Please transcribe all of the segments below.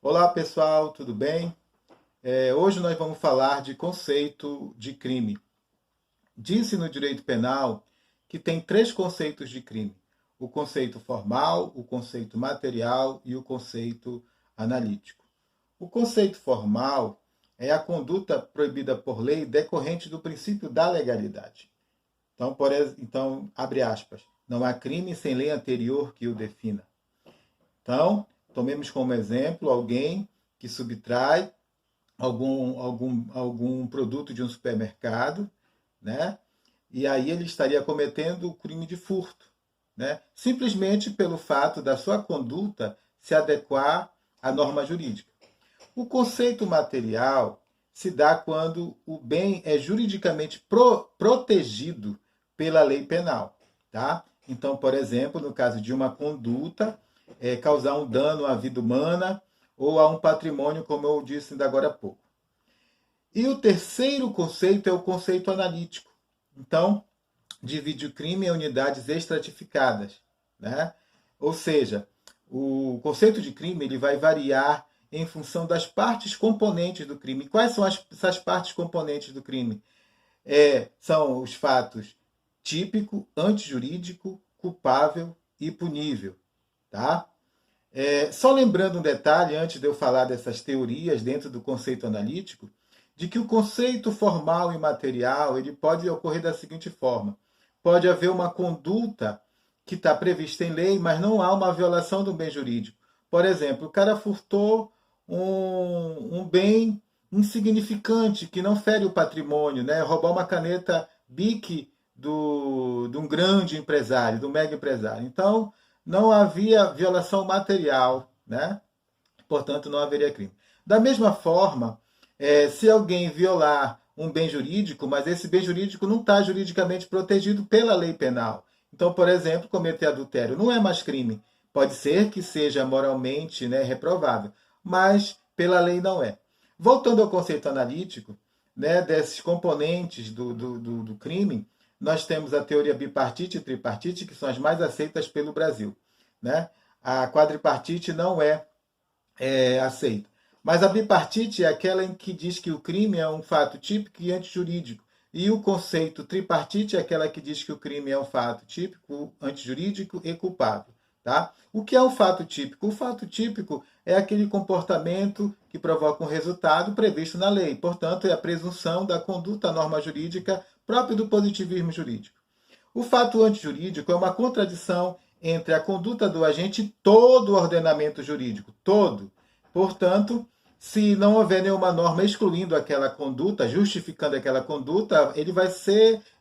Olá pessoal, tudo bem? Hoje nós vamos falar de conceito de crime. Disse no direito penal que tem três conceitos de crime: o conceito formal, o conceito material e o conceito analítico. O conceito formal é a conduta proibida por lei decorrente do princípio da legalidade. Então, abre aspas, não há crime sem lei anterior que o defina. Então, tomemos como exemplo alguém que subtrai algum produto de um supermercado, né? E aí ele estaria cometendo o crime de furto, né? Simplesmente pelo fato da sua conduta se adequar à norma jurídica. O conceito material se dá quando o bem é juridicamente protegido pela lei penal, tá? Então, por exemplo, no caso de uma conduta, causar um dano à vida humana ou a um patrimônio, como eu disse ainda agora há pouco. E o terceiro conceito é o conceito analítico. Então, divide o crime em unidades estratificadas, né? Ou seja, o conceito de crime ele vai variar em função das partes componentes do crime. Quais são essas partes componentes do crime? São os fatos típico, antijurídico, culpável e punível. Tá? Só lembrando um detalhe, antes de eu falar dessas teorias dentro do conceito analítico, de que o conceito formal e material ele pode ocorrer da seguinte forma. Pode haver uma conduta que está prevista em lei, mas não há uma violação do bem jurídico. Por exemplo, o cara furtou um bem insignificante, que não fere o patrimônio, né? Roubar uma caneta Bic de um grande empresário, do mega empresário. Então, não havia violação material, né? Portanto, não haveria crime. Da mesma forma, se alguém violar um bem jurídico, mas esse bem jurídico não está juridicamente protegido pela lei penal. Então, por exemplo, cometer adultério não é mais crime. Pode ser que seja moralmente, né, reprovável, mas pela lei não é. Voltando ao conceito analítico, né, desses componentes do crime, nós temos a teoria bipartite e tripartite, que são as mais aceitas pelo Brasil. Né? A quadripartite não é aceita. Mas a bipartite é aquela em que diz que o crime é um fato típico e antijurídico. E o conceito tripartite é aquela que diz que o crime é um fato típico, antijurídico e culpável. Tá? O que é um fato típico? O fato típico é aquele comportamento que provoca um resultado previsto na lei. Portanto, é a presunção da conduta norma jurídica própria do positivismo jurídico. O fato antijurídico é uma contradição entre a conduta do agente e todo o ordenamento jurídico, todo. Portanto, se não houver nenhuma norma excluindo aquela conduta, justificando aquela conduta,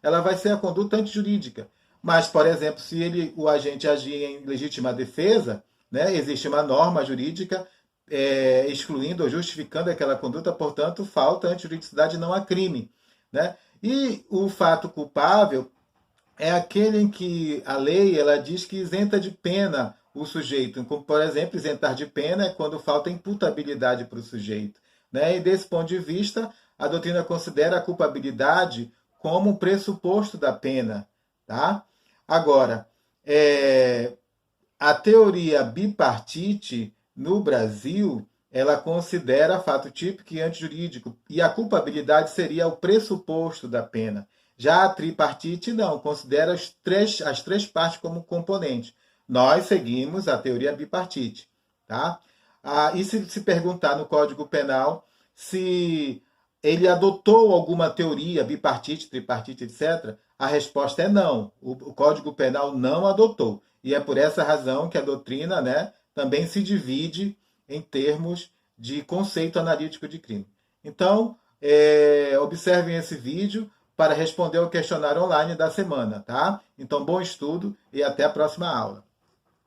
ela vai ser a conduta antijurídica. Mas, por exemplo, se o agente agir em legítima defesa, né, existe uma norma jurídica excluindo ou justificando aquela conduta, portanto, falta antijuridicidade, não há crime. Né? E o fato culpável é aquele em que a lei ela diz que isenta de pena o sujeito. Como, por exemplo, isentar de pena é quando falta imputabilidade para o sujeito. Né? E desse ponto de vista, a doutrina considera a culpabilidade como um pressuposto da pena. Tá? Agora, a teoria bipartite no Brasil ela considera fato típico e antijurídico, e a culpabilidade seria o pressuposto da pena. Já a tripartite não, considera as três partes como componentes. Nós seguimos a teoria bipartite. Tá? E se perguntar no Código Penal se ele adotou alguma teoria, bipartite, tripartite, etc., a resposta é não. O Código Penal não adotou. E é por essa razão que a doutrina, né, também se divide em termos de conceito analítico de crime. Então, observem esse vídeo para responder ao questionário online da semana, tá? Então, bom estudo e até a próxima aula.